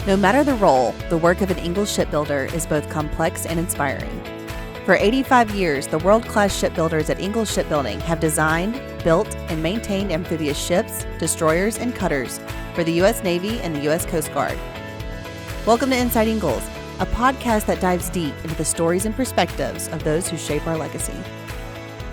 No matter the role, the work of an Ingalls shipbuilder is both complex and inspiring. For 85 years, the world-class shipbuilders at Ingalls Shipbuilding have designed, built, and maintained amphibious ships, destroyers, and cutters for the U.S. Navy and the U.S. Coast Guard. Welcome to Inside Ingalls, a podcast that dives deep into the stories and perspectives of those who shape our legacy.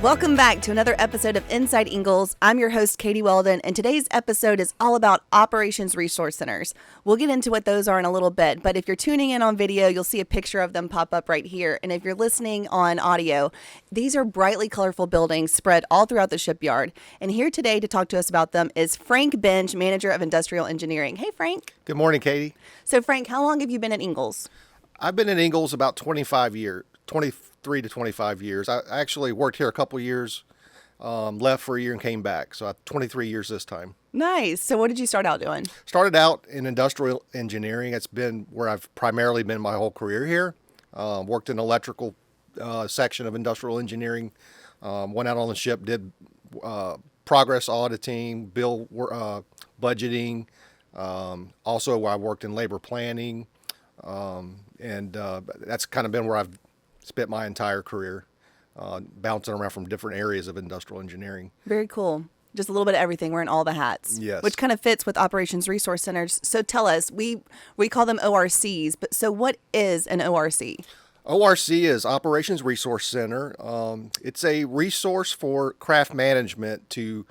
Welcome back to another episode of Inside Ingalls. I'm your host, Katie Weldon, and today's episode is all about Operations Resource Centers. We'll get into what those are in a little bit, but if you're tuning in on video, you'll see a picture of them pop up right here. And if you're listening on audio, these are brightly colorful buildings spread all throughout the shipyard. And here today to talk to us about them is Frank Benge, Manager of Industrial Engineering. Hey, Frank. Good morning, Katie. So, Frank, how long have you been at Ingalls? I've been at Ingalls about 23 to 25 years. I actually worked here a couple years, left for a year and came back. So 23 years this time. Nice. So what did you start out doing? Started out in industrial engineering. It's been where I've primarily been my whole career here. Worked in electrical section of industrial engineering. Went out on the ship, did progress auditing, bill budgeting. Also, I worked in labor planning. And that's kind of been where I've spent my entire career, bouncing around from different areas of industrial engineering. Very cool. Just a little bit of everything, wearing all the hats. Yes. Which kind of fits with Operations Resource Centers. So tell us, we call them ORCs, but so what is an ORC? ORC is Operations Resource Center. It's a resource for craft management to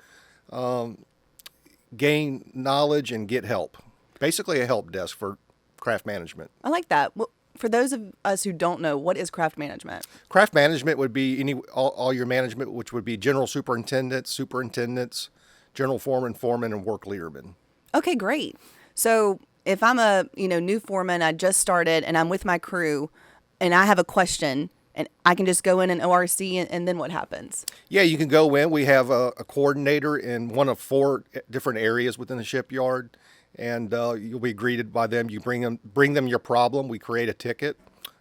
gain knowledge and get help. Basically a help desk for craft management. I like that. Well, for those of us who don't know, what is craft management? Craft management would be all your management, which would be general superintendents, general foreman, and work leadermen. Okay, great. So if I'm a new foreman, I just started, and I'm with my crew, and I have a question, and I can just go in an ORC, and then what happens? Yeah, you can go in. We have a coordinator in one of 4 different areas within the shipyard. And you'll be greeted by them. You bring them your problem. We create a ticket.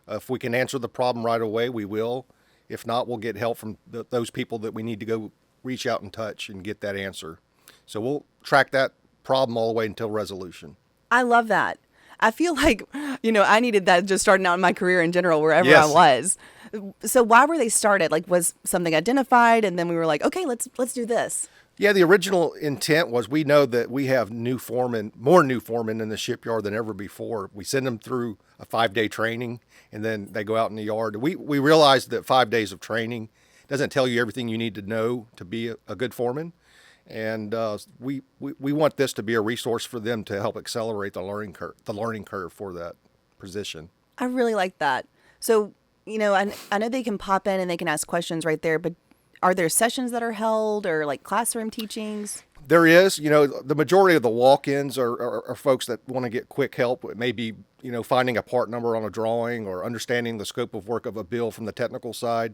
If we can answer the problem right away, we will. If not, we'll get help from those people that we need to go reach out and touch and get that answer. So we'll track that problem all the way until resolution. I love that. I feel like, I needed that just starting out in my career in general, wherever Yes. I was. So why were they started? Like, was something identified, and then we were like, okay, let's do this. Yeah, the original intent was we know that we have more new foremen in the shipyard than ever before. We send them through a 5-day training, and then they go out in the yard. We realized that 5 days of training doesn't tell you everything you need to know to be a good foreman. And we want this to be a resource for them to help accelerate the learning curve for that position. I really like that. So, I know they can pop in and they can ask questions right there, but are there sessions that are held or like classroom teachings? There is, the majority of the walk-ins are folks that want to get quick help. It may be, finding a part number on a drawing or understanding the scope of work of a bill from the technical side.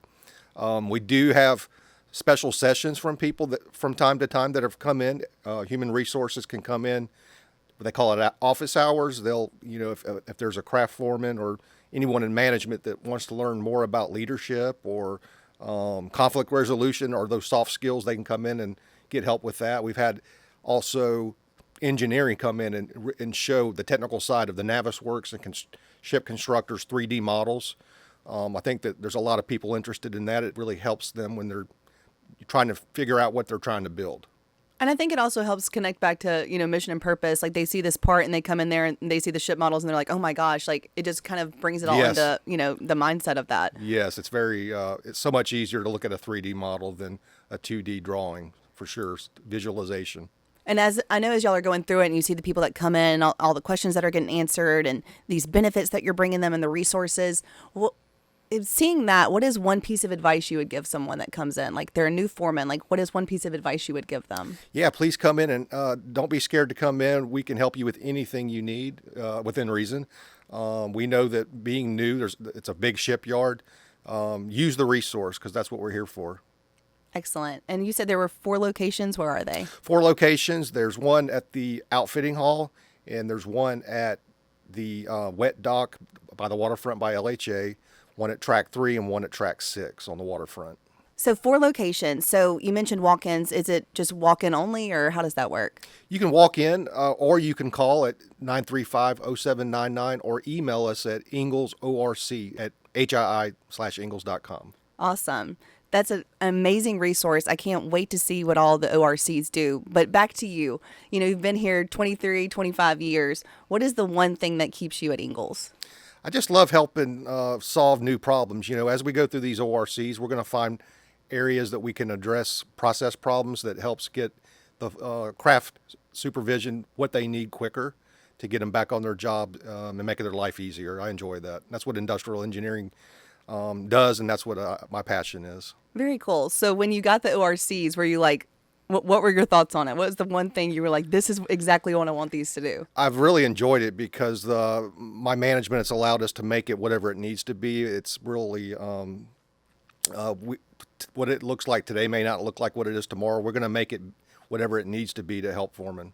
We do have special sessions from people that from time to time that have come in. Human resources can come in. They call it office hours. They'll, if there's a craft foreman or anyone in management that wants to learn more about leadership or conflict resolution or those soft skills, they can come in and get help with that. We've had also engineering come in and show the technical side of the Navis Works and ship constructors 3D models. I think that there's a lot of people interested in that. It really helps them when they're trying to figure out what they're trying to build. And I think it also helps connect back to, mission and purpose. Like they see this part and they come in there and they see the ship models and they're like, oh my gosh, like it just kind of brings it all Yes. into, the mindset of that. Yes, it's it's so much easier to look at a 3D model than a 2D drawing, for sure, visualization. And as y'all are going through it and you see the people that come in, all the questions that are getting answered and these benefits that you're bringing them and the resources, seeing that, what is one piece of advice you would give someone that comes in? Like they're a new foreman, like what is one piece of advice you would give them? Yeah, please come in and don't be scared to come in. We can help you with anything you need within reason. We know that being new, it's a big shipyard. Use the resource because that's what we're here for. Excellent. And you said there were 4 locations. Where are they? 4 locations. There's one at the outfitting hall, and there's one at the wet dock by the waterfront by LHA, one at track 3 and one at track 6 on the waterfront. So 4 locations. So you mentioned walk-ins. Is it just walk-in only, or how does that work? You can walk in, or you can call at 935-0799 or email us at ingalls@hii/ingalls.com. Awesome. That's an amazing resource. I can't wait to see what all the ORCs do. But back to you. You've been here 23, 25 years. What is the one thing that keeps you at Ingalls? I just love helping solve new problems. As we go through these ORCs, we're going to find areas that we can address process problems that helps get the craft supervision what they need quicker to get them back on their job and making their life easier. I enjoy that. That's what industrial engineering does, and that's what my passion is. Very cool. So when you got the ORCs, were you like, what were your thoughts on it? What was the one thing you were like, this is exactly what I want these to do? I've really enjoyed it because my management has allowed us to make it whatever it needs to be. It's really what it looks like today may not look like what it is tomorrow. We're going to make it whatever it needs to be to help foremen.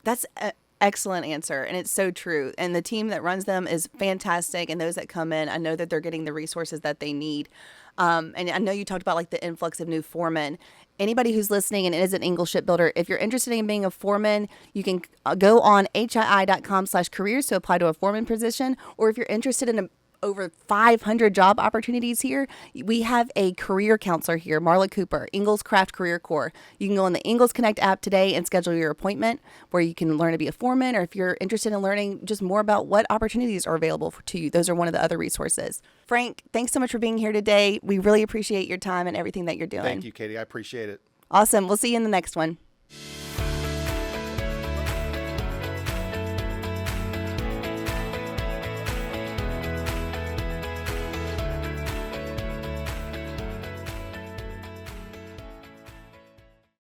That's an excellent answer, and it's so true. And the team that runs them is fantastic, and those that come in, I know that they're getting the resources that they need. And I know you talked about like the influx of new foremen. Anybody who's listening and is an Ingalls shipbuilder, if you're interested in being a foreman, you can go on hii.com/careers to apply to a foreman position. Or if you're interested in over 500 job opportunities here, we have a career counselor here, Marla Cooper, Ingalls Craft Career Corps. You can go on the Ingalls Connect app today and schedule your appointment where you can learn to be a foreman, or if you're interested in learning just more about what opportunities are available to you, those are one of the other resources. Frank, thanks so much for being here today. We really appreciate your time and everything that you're doing. Thank you, Katie. I appreciate it. Awesome. We'll see you in the next one.